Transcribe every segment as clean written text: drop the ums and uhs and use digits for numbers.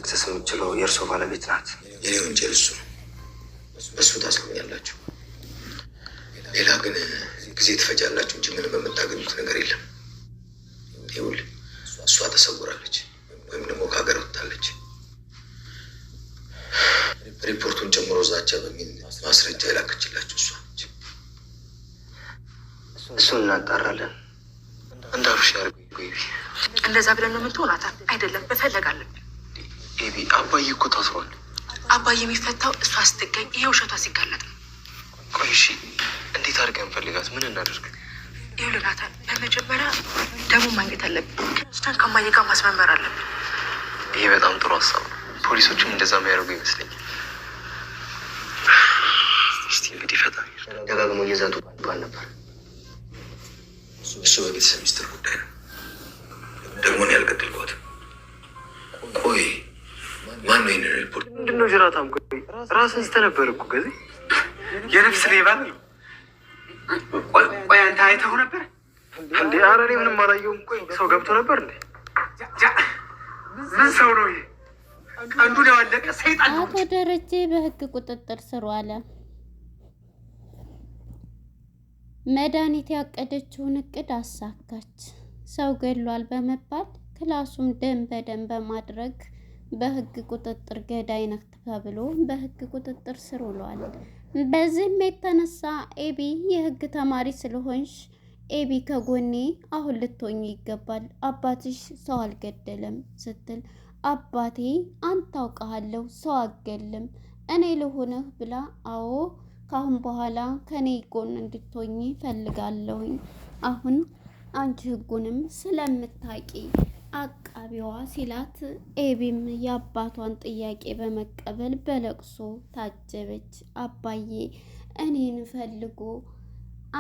መክሰስ የምችለው የእርሶ ባለቤት ናት። የኔ ወንጀል እሱ ነው። እሱ ታስሩኛላችሁ። ሌላ ግን ጊዜ ትፈጃላችሁ እንጂ ምንም የምታገኙት ነገር የለም። ይኸውልህ እሷ ተሰውራለች ወይም ደግሞ ከሀገር ወጥታለች። ሪፖርቱን ጨምሮ ዛቻ በሚል ማስረጃ የላከችላችሁ እሷ ነች። እሱን እናጣራለን። እንዳልሽ ያርጉ ቤቢ። እንደዛ ብለን ነው የምትሆናታል አይደለም? እፈልጋለሁ። ቤቢ አባዬ እኮ ታስሯል። አባዬ የሚፈታው እሷ ስትገኝ ይሄ ውሸቷ ሲጋለጥ ነው። ቆይ እሺ እንዴት አድርገን እንፈልጋት? ምን እናደርግ? ይኸውልህ ናታን፣ በመጀመሪያ ደግሞ ማግኘት አለብን። ክርስቲያን ከማየ ጋር ማስመመር አለብን። ይሄ በጣም ጥሩ ሀሳብ ነው። ፖሊሶቹም እንደዛ የሚያደርጉ ይመስለኛል። እስቲ እንግዲህ ፈጣሪ ደጋግሞ እየዛቱ ባል ነበር። እሱ በቤተሰብ ሚስጥር ጉዳይ ነው። ደግሞ እኔ ያልገደልኳትም። ቆይ ማን ነው ይህንን ሪፖርት? ምንድነው ጅራታም? ቆይ ራስን ስተነበር እኮ ገዜ የነፍስ ሌባ ነው። ቆይ አንተ አይተው ነበር እንዴ? ኧረ እኔ ምንም አላየሁም። ቆይ ሰው ገብቶ ነበር እንዴ? ምን ሰው ነው ይሄ? ቀንዱን ያወለቀ ሰይጣን ነው። አቶ ደረጀ በህግ ቁጥጥር ስር ዋለ። መድኃኒት ያቀደችውን እቅድ አሳካች። ሰው ገድሏል በመባል ክላሱም ደም በደም በማድረግ በህግ ቁጥጥር ገዳይ ነህ ተብሎ በህግ ቁጥጥር ስር ውሏል። በዚህም የተነሳ ኤቢ የህግ ተማሪ ስለሆንሽ ኤቢ ከጎኔ አሁን ልትሆኝ ይገባል፣ አባትሽ ሰው አልገደለም ስትል አባቴ አንተ አውቃለሁ ሰው አልገድልም እኔ ልሆንህ ብላ አዎ ካሁን በኋላ ከኔ ጎን እንድትሆኝ ፈልጋለሁኝ። አሁን አንቺ ህጉንም ስለምታቂ አቃቢዋ ሲላት ኤቢም የአባቷን ጥያቄ በመቀበል በለቅሶ ታጀበች። አባዬ እኔን ፈልጎ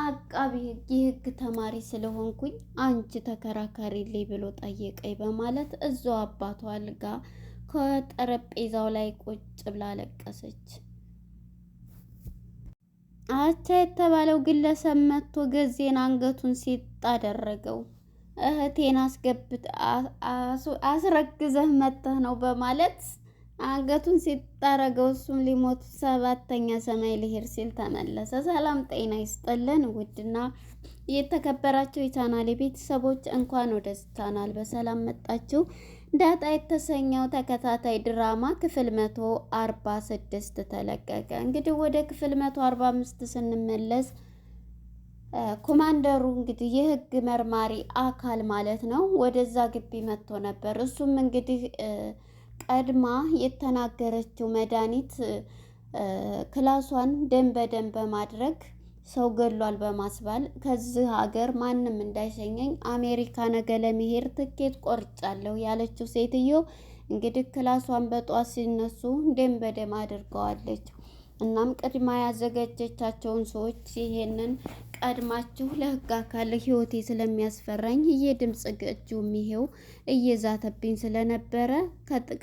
አቃቢ የህግ ተማሪ ስለሆንኩኝ አንቺ ተከራካሪልኝ ብሎ ጠየቀኝ በማለት እዛው አባቷ አልጋ ከጠረጴዛው ላይ ቁጭ ብላ ለቀሰች። አቻ የተባለው ግለሰብ መጥቶ ገዜን አንገቱን ሲጥ አደረገው። እህቴን አስረግዘህ መጥተህ ነው በማለት አንገቱን ሲጣረገው እሱም ሊሞት ሰባተኛ ሰማይ ሊሄድ ሲል ተመለሰ። ሰላም ጤና ይስጥልን ውድና የተከበራችሁ የቻናሌ ቤተሰቦች እንኳን ወደ ቻናል በሰላም መጣችሁ። ዳጣ የተሰኘው ተከታታይ ድራማ ክፍል 146 ተለቀቀ። እንግዲህ ወደ ክፍል 145 ስንመለስ ኮማንደሩ እንግዲህ የህግ መርማሪ አካል ማለት ነው ወደዛ ግቢ መጥቶ ነበር። እሱም እንግዲህ ቀድማ የተናገረችው መድኃኒት ክላሷን ደም በደም በማድረግ ሰው ገድሏል በማስባል ከዚህ ሀገር ማንም እንዳይሸኘኝ አሜሪካ ነገ ለመሄድ ትኬት ቆርጫለሁ ያለችው ሴትዮ እንግዲህ ክላሷን በጧት ሲነሱ ደም በደም አድርገዋለች። እናም ቀድማ ያዘጋጀቻቸውን ሰዎች ይሄንን ቀድማችሁ ለህግ አካል ህይወቴ ስለሚያስፈራኝ የድምጽ ቅጂውም ይሄው እየዛተብኝ ስለነበረ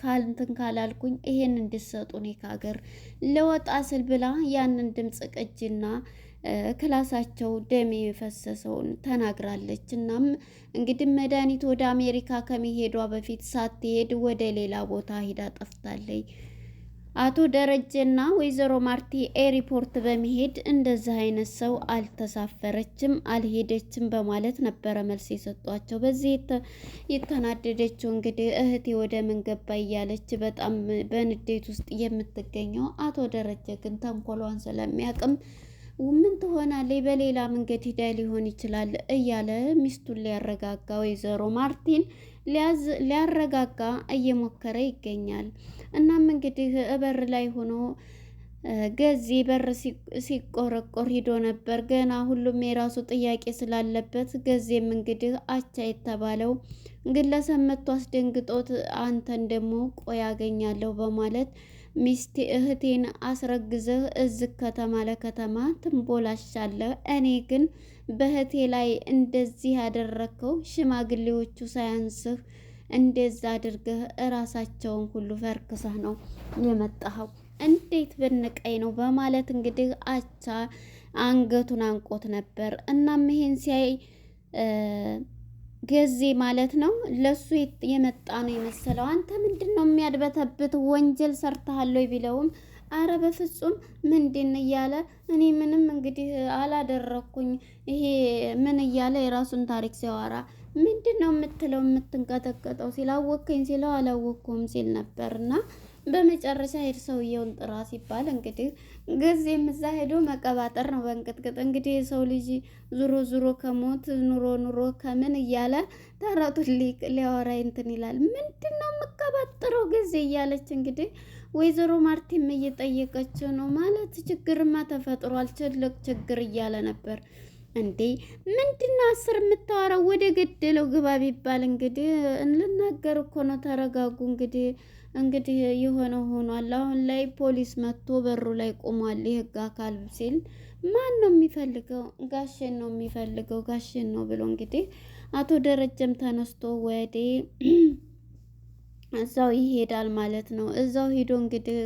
ካልንትን ካላልኩኝ ይሄን እንድሰጡ እኔ ከሀገር ለወጣ ስል ብላ ያንን ድምጽ ቅጂና ክላሳቸው ደም የፈሰሰውን ተናግራለች። እናም እንግዲህ መድኃኒት ወደ አሜሪካ ከመሄዷ በፊት ሳትሄድ ወደ ሌላ ቦታ ሂዳ ጠፍታለች። አቶ ደረጀና ወይዘሮ ማርቲ ኤርፖርት በመሄድ እንደዚህ አይነት ሰው አልተሳፈረችም አልሄደችም በማለት ነበረ መልስ የሰጧቸው። በዚህ የተናደደችው እንግዲህ እህቴ ወደ ምን ገባ እያለች በጣም በንዴት ውስጥ የምትገኘው አቶ ደረጀ ግን ተንኮሏን ስለሚያቅም ምን ትሆናለች በሌላ መንገድ ሂዳ ሊሆን ይችላል እያለ ሚስቱን ሊያረጋጋ ወይዘሮ ማርቲን ሊያረጋጋ እየሞከረ ይገኛል። እናም እንግዲህ በር ላይ ሆኖ ገዜ በር ሲቆረቆር ሂዶ ነበር። ገና ሁሉም የራሱ ጥያቄ ስላለበት ገዜም እንግዲህ አቻ የተባለው ግለሰብ መጥቶ አስደንግጦት አንተን ደግሞ ቆይ ያገኛለሁ በማለት ሚስቴ እህቴን አስረግዘህ እዚህ ከተማ ለከተማ ትንቦላሻለህ፣ እኔ ግን በእህቴ ላይ እንደዚህ ያደረከው ሽማግሌዎቹ ሳያንስህ እንደዛ አድርገህ እራሳቸውን ሁሉ ፈርክሰህ ነው የመጣኸው፣ እንዴት ብንቀይ ነው በማለት እንግዲህ አቻ አንገቱን አንቆት ነበር። እናም ይሄን ሲያይ ገዜ ማለት ነው። ለሱ የመጣ ነው የመሰለው። አንተ ምንድን ነው የሚያድበተብት ወንጀል ሰርተሃል ወይ ቢለውም አረ በፍጹም ምንድን እያለ እኔ ምንም እንግዲህ አላደረኩኝ ይሄ ምን እያለ የራሱን ታሪክ ሲያወራ ምንድን ነው የምትለው የምትንቀጠቀጠው ሲላወቅኝ ሲለው አላወቅኩም ሲል ነበርና በመጨረሻ ሄድ ሰውየውን ጥራ ሲባል እንግዲህ ጊዜም እዛ ሄዶ መቀባጠር ነው በእንቅጥቅጥ። እንግዲህ የሰው ልጅ ዙሮ ዙሮ ከሞት ኑሮ ኑሮ ከምን እያለ ተረቱን ሊያወራ እንትን ይላል። ምንድን ነው የምቀባጥረው ጊዜ እያለች እንግዲህ ወይዘሮ ማርቲም እየጠየቀችው ነው። ማለት ችግርማ ተፈጥሯል ትልቅ ችግር እያለ ነበር። እንዴ ምንድነው 10 የምታወራው? ወደ ገደለው ግባ ቢባል እንግዲህ ልናገር እኮ ነው። ተረጋጉ። እንግዲህ የሆነ ሆኗል። አሁን ላይ ፖሊስ መጥቶ በሩ ላይ ቆሟል። የህግ አካል ሲል ማን ነው የሚፈልገው? ጋሼን ነው የሚፈልገው። ጋሼን ነው ብሎ እንግዲህ አቶ ደረጀም ተነስቶ ወደ እዛው ይሄዳል ማለት ነው። እዛው ሄዶ እንግዲህ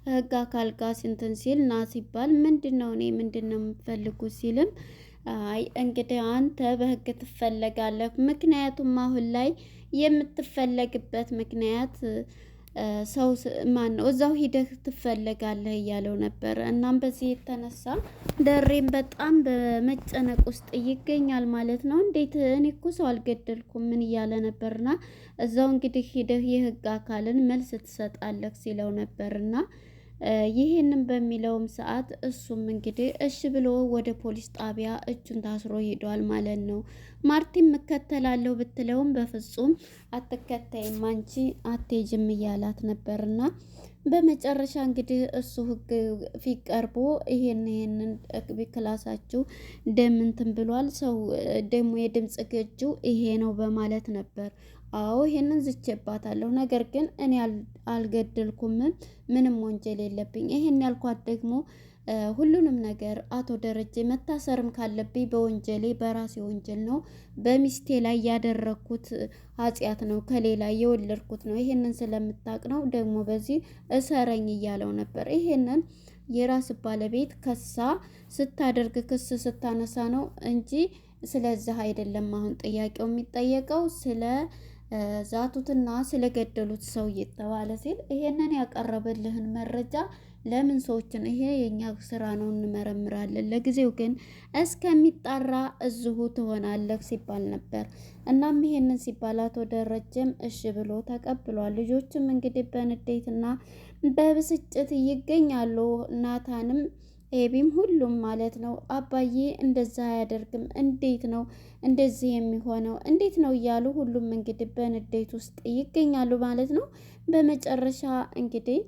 ህግ አካል ጋር እንትን ሲል ና ሲባል ምንድነው የምፈልጉት ሲልም አይ እንግዲህ አንተ በህግ ትፈለጋለህ። ምክንያቱም አሁን ላይ የምትፈለግበት ምክንያት ሰው ማን ነው እዛው ሂደህ ትፈለጋለህ እያለው ነበር። እናም በዚህ የተነሳ ደሬም በጣም በመጨነቅ ውስጥ ይገኛል ማለት ነው። እንዴት እኔ እኮ ሰው አልገደልኩም ምን እያለ ነበርና እዛው እንግዲህ ሂደህ የህግ አካልን መልስ ትሰጣለህ ሲለው ነበርና ይህንን በሚለውም ሰዓት እሱም እንግዲህ እሺ ብሎ ወደ ፖሊስ ጣቢያ እጁን ታስሮ ሄዷል ማለት ነው። ማርቲም እከተላለሁ ብትለውም በፍጹም አትከተይም አንቺ አትሄጂም እያላት ነበርና በመጨረሻ እንግዲህ እሱ ህግ ፊት ቀርቦ ይሄንን ክላሳችሁ ደም እንትን ብሏል ሰው ደግሞ የድምጽ ግጁ ይሄ ነው በማለት ነበር። አዎ ይሄንን ዝቼባታለሁ፣ ነገር ግን እኔ አልገደልኩም፣ ምንም ወንጀል የለብኝ። ይሄን ያልኳት ደግሞ ሁሉንም ነገር አቶ ደረጀ መታሰርም ካለብኝ በወንጀሌ በራሴ ወንጀል ነው፣ በሚስቴ ላይ ያደረኩት ኃጢአት ነው፣ ከሌላ የወለድኩት ነው። ይሄንን ስለምታውቅ ነው ደግሞ በዚህ እሰረኝ እያለው ነበር። ይሄንን የራስ ባለቤት ከሳ ስታደርግ ክስ ስታነሳ ነው እንጂ ስለዚህ አይደለም። አሁን ጥያቄው የሚጠየቀው ስለ ዛቱትና ስለገደሉት ሰው እየተባለ ሲል ይሄንን ያቀረበልህን መረጃ ለምን ሰዎችን ይሄ የኛ ስራ ነው እንመረምራለን፣ ለጊዜው ግን እስከሚጣራ እዚሁ ትሆናለህ ሲባል ነበር። እናም ይሄንን ሲባል አቶ ደረጀም እሺ ብሎ ተቀብሏል። ልጆችም እንግዲህ በንዴትና በብስጭት ይገኛሉ። ናታንም ኤቢም ሁሉም ማለት ነው። አባዬ እንደዛ አያደርግም፣ እንዴት ነው እንደዚህ የሚሆነው? እንዴት ነው እያሉ ሁሉም እንግዲህ በንዴት ውስጥ ይገኛሉ ማለት ነው። በመጨረሻ እንግዲህ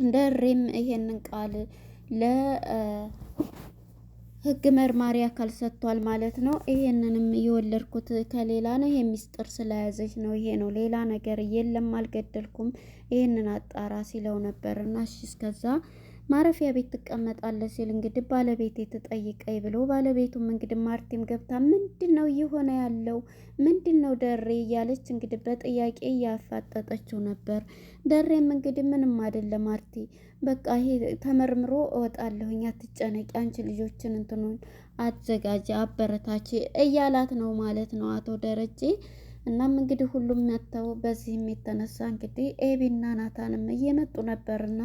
ደሬም ይሄንን ቃል ለህግ መርማሪ አካል ሰጥቷል ማለት ነው። ይሄንንም የወለድኩት ከሌላ ነው፣ ይሄ ሚስጥር ስለያዘች ነው፣ ይሄ ነው፣ ሌላ ነገር የለም፣ አልገደልኩም፣ ይሄንን አጣራ ሲለው ነበር እና እሺ እስከዛ ማረፊያ ቤት ትቀመጣለች ሲል እንግዲህ ባለቤቴ ትጠይቀኝ ብሎ ባለቤቱም እንግዲህ ማርቲም ገብታ ምንድነው እየሆነ ያለው ምንድነው ደሬ እያለች እንግዲህ በጥያቄ እያፋጠጠችው ነበር። ደሬም እንግዲህ ምንም አይደለም ማርቲ በቃ ይሄ ተመርምሮ እወጣለሁኝ አትጨነቂ፣ አንቺ ልጆችን እንትኑን አዘጋጅ አበረታች እያላት ነው ማለት ነው አቶ ደረጀ። እናም እንግዲህ ሁሉም መጥተው በዚህም የተነሳ እንግዲህ ኤቢና ናታንም እየመጡ ነበርና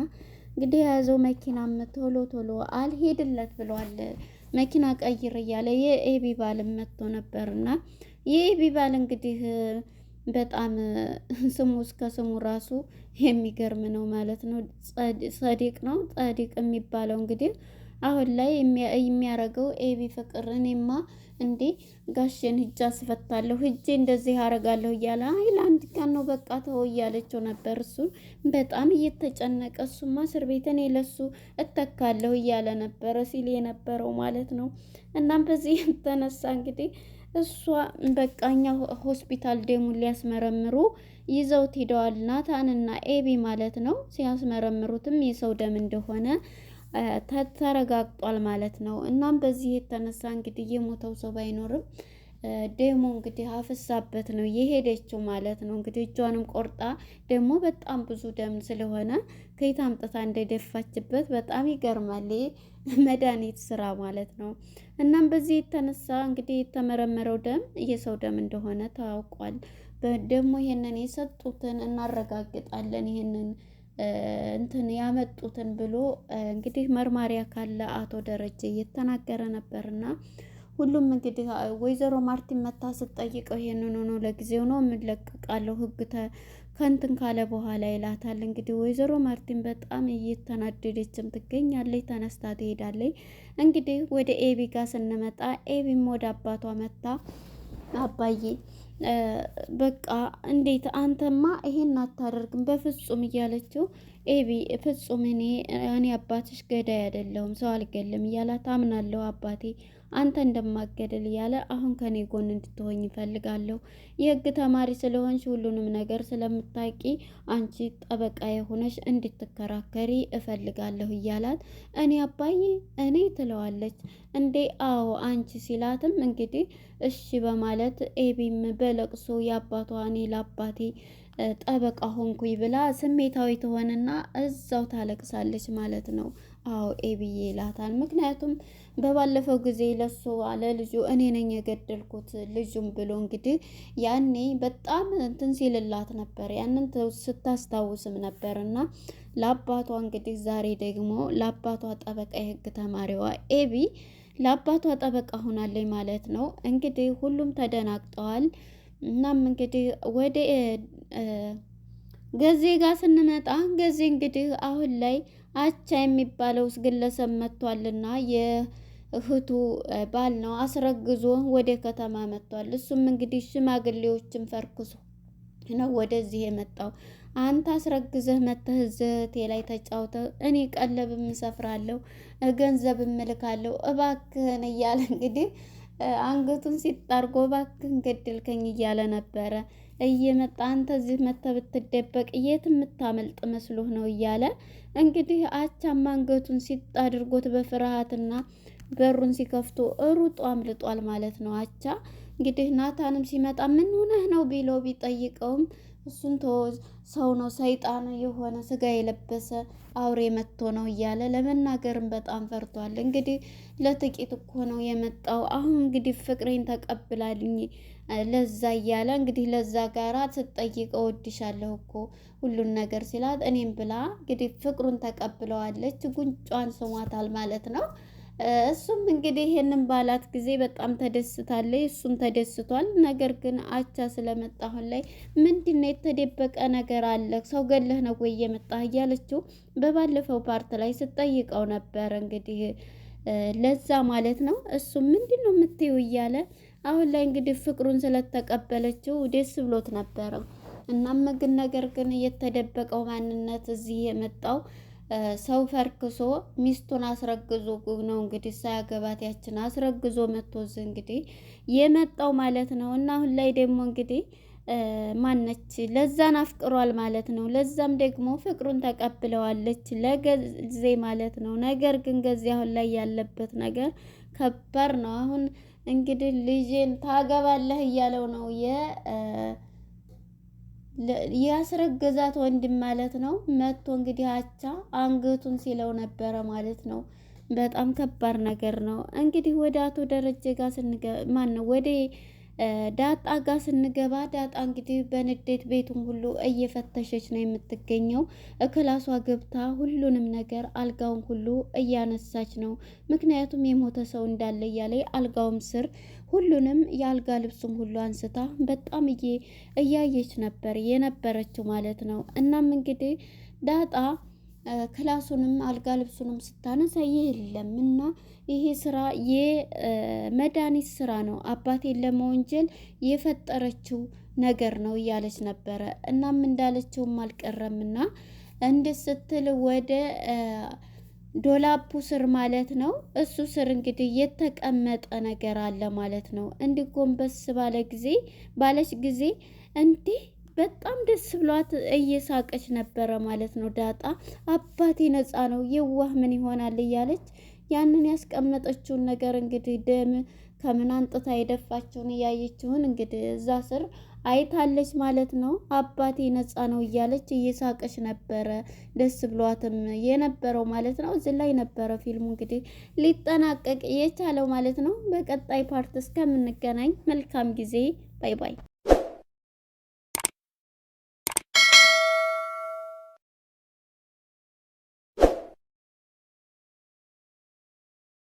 እንግዲህ የያዘው መኪናም ቶሎ ቶሎ አልሄድለት ብሏል። መኪና ቀይር እያለ የኤቢ ባልም መጥቶ ነበርና የኤቢ ባል እንግዲህ በጣም ስሙ እስከ ስሙ ራሱ የሚገርም ነው ማለት ነው። ጸዲቅ ነው ጸዲቅ የሚባለው እንግዲህ አሁን ላይ የሚያረገው ኤቢ ፍቅር እኔማ እንዴ ጋሼን ሂጅ አስፈታለሁ ሂጄ እንደዚህ አረጋለሁ እያለ አይ ለአንድ ቀን ነው በቃ ተው እያለችው ነበር። እሱን በጣም እየተጨነቀ እሱማ እስር ቤት እኔ ለሱ እተካለሁ እያለ ነበረ ሲል የነበረው ማለት ነው። እናም በዚህ የተነሳ እንግዲህ እሷ በቃ እኛ ሆስፒታል ደሙን ሊያስመረምሩ ይዘውት ሂደዋል ናታንና ኤቢ ማለት ነው። ሲያስመረምሩትም የሰው ደም እንደሆነ ተረጋግጧል ማለት ነው። እናም በዚህ የተነሳ እንግዲህ የሞተው ሰው ባይኖርም ደሞ እንግዲህ አፍሳበት ነው የሄደችው ማለት ነው። እንግዲህ እጇንም ቆርጣ ደግሞ በጣም ብዙ ደም ስለሆነ ከየት አምጥታ እንደደፋችበት በጣም ይገርማል። መድኃኒት ስራ ማለት ነው። እናም በዚህ የተነሳ እንግዲህ የተመረመረው ደም የሰው ደም እንደሆነ ታውቋል። ደግሞ ይሄንን የሰጡትን እናረጋግጣለን ይሄንን እንትን ያመጡትን ብሎ እንግዲህ መርማሪ አካል አቶ ደረጀ እየተናገረ ነበርና ሁሉም እንግዲህ ወይዘሮ ማርቲን መታ ስትጠይቀው ይሄንን ሆኖ ለጊዜው ነው የምንለቅቃለሁ ህግ ከንትን ካለ በኋላ ይላታል። እንግዲህ ወይዘሮ ማርቲን በጣም እየተናደደችም ትገኛለች። ተነስታ ትሄዳለች። እንግዲህ ወደ ኤቢ ጋር ስንመጣ ኤቢም ወደ አባቷ መታ አባዬ በቃ እንዴት አንተማ ይሄን አታደርግም በፍጹም እያለችው ኤቢ ፍጹም እኔ አባትሽ ገዳይ አይደለሁም ሰው አልገልም እያላት አምናለሁ አባቴ አንተ እንደማገደል እያለ አሁን ከኔ ጎን እንድትሆኝ እፈልጋለሁ። የህግ ተማሪ ስለሆንሽ ሁሉንም ነገር ስለምታውቂ አንቺ ጠበቃ የሆነሽ እንድትከራከሪ እፈልጋለሁ እያላት እኔ አባዬ እኔ ትለዋለች። እንዴ አዎ አንቺ ሲላትም እንግዲህ እሺ በማለት ኤቢም በለቅሶ የአባቷ እኔ ለአባቴ ጠበቃ ሆንኩኝ ብላ ስሜታዊ ትሆንና እዛው ታለቅሳለች ማለት ነው። አዎ ኤቢዬ ይላታል። ምክንያቱም በባለፈው ጊዜ ለሱ አለ ልጁ እኔ ነኝ የገደልኩት ልጁም ብሎ እንግዲህ ያኔ በጣም እንትን ሲልላት ነበር። ያንን ስታስታውስም ነበር እና ለአባቷ እንግዲህ ዛሬ ደግሞ ለአባቷ ጠበቃ የህግ ተማሪዋ ኤቢ ለአባቷ ጠበቃ ሆናለች ማለት ነው። እንግዲህ ሁሉም ተደናግጠዋል። እናም እንግዲህ ወደ ገዜ ጋር ስንመጣ ገዜ እንግዲህ አሁን ላይ አቻ የሚባለው ግለሰብ መጥቷልና የእህቱ ባል ነው አስረግዞ ወደ ከተማ መጥቷል። እሱም እንግዲህ ሽማግሌዎችን ፈርክሶ ነው ወደዚህ የመጣው። አንተ አስረግዘህ መተህ ዘቴ ላይ ተጫውተህ እኔ ቀለብም እሰፍራለሁ ገንዘብም እልካለሁ እባክህን እያለ እንግዲህ አንገቱን ሲጣርጎ እባክህን ገድልከኝ እያለ ነበረ እየመጣ አንተ እዚህ መተህ ብትደበቅ የት የምታመልጥ መስሎህ ነው እያለ እንግዲህ አቻም አንገቱን ሲጥ አድርጎት በፍርሃትና በሩን ሲከፍቶ ሩጦ አምልጧል ማለት ነው። አቻ እንግዲህ ናታንም ሲመጣ ምን ሆነህ ነው ቢለው ቢጠይቀውም እሱን ሰው ነው ሰይጣን የሆነ ስጋ የለበሰ አውሬ መጥቶ ነው እያለ ለመናገርም በጣም ፈርቷል። እንግዲህ ለጥቂት እኮ ነው የመጣው አሁን እንግዲህ ፍቅሬን ተቀብላልኝ ለዛ እያለ እንግዲህ ለዛ ጋራ ስትጠይቀው እወድሻለሁ እኮ ሁሉን ነገር ሲላት እኔም ብላ እንግዲህ ፍቅሩን ተቀብለዋለች። ጉንጯን ስሟታል ማለት ነው። እሱም እንግዲህ ይሄንን ባላት ጊዜ በጣም ተደስታለች። እሱም ተደስቷል። ነገር ግን አቻ ስለመጣ አሁን ላይ ምንድነው የተደበቀ ነገር አለ ሰው ገለህ ነው ወይ የመጣህ እያለችው በባለፈው ፓርት ላይ ስትጠይቀው ነበር። እንግዲህ ለዛ ማለት ነው። እሱም ምንድነው የምትይው እያለ አሁን ላይ እንግዲህ ፍቅሩን ስለተቀበለችው ደስ ብሎት ነበረ። እናም ግን ነገር ግን የተደበቀው ማንነት እዚህ የመጣው ሰው ፈርክሶ ሚስቱን አስረግዞ ነው እንግዲህ ሳያገባት ያችን አስረግዞ መጥቶዝ እንግዲህ የመጣው ማለት ነው። እና አሁን ላይ ደግሞ እንግዲህ ማነች ለዛን አፍቅሯል ማለት ነው። ለዛም ደግሞ ፍቅሩን ተቀብለዋለች ለገዜ ማለት ነው። ነገር ግን ገዜ አሁን ላይ ያለበት ነገር ከባድ ነው። አሁን እንግዲህ ልጄን ታገባለህ እያለው ነው ያስረገዛት ወንድም ማለት ነው። መጥቶ እንግዲህ አቻ አንገቱን ሲለው ነበረ ማለት ነው። በጣም ከባድ ነገር ነው። እንግዲህ ወደ አቶ ደረጀ ጋር ወደ ዳጣ ጋር ስንገባ ዳጣ እንግዲህ በንዴት ቤቱን ሁሉ እየፈተሸች ነው የምትገኘው። እክላሷ ገብታ ሁሉንም ነገር አልጋውን ሁሉ እያነሳች ነው። ምክንያቱም የሞተ ሰው እንዳለ እያለ አልጋውም ስር ሁሉንም የአልጋ ልብሱም ሁሉ አንስታ በጣም እያየች ነበር የነበረችው ማለት ነው። እናም እንግዲህ ዳጣ ክላሱንም አልጋ ልብሱንም ስታነሳ የለም እና ይሄ ስራ የመድኃኒት ስራ ነው አባቴን ለመወንጀል የፈጠረችው ነገር ነው እያለች ነበረ። እናም እንዳለችውም አልቀረምና እንዴት ስትል ወደ ዶላፑ ስር ማለት ነው እሱ ስር እንግዲህ የተቀመጠ ነገር አለ ማለት ነው። እንዲህ ጎንበስ ባለች ጊዜ እንዲህ በጣም ደስ ብሏት እየሳቀች ነበረ ማለት ነው። ዳጣ አባቴ ነፃ ነው የዋህ ምን ይሆናል እያለች ያንን ያስቀመጠችውን ነገር እንግዲህ ደም ከምን አንጥታ የደፋችውን እያየችውን እንግዲህ እዛ ስር አይታለች ማለት ነው። አባቴ ነፃ ነው እያለች እየሳቀች ነበረ ደስ ብሏትም የነበረው ማለት ነው። እዚህ ላይ ነበረ ፊልሙ እንግዲህ ሊጠናቀቅ የቻለው ማለት ነው። በቀጣይ ፓርት እስከምንገናኝ መልካም ጊዜ። ባይ ባይ።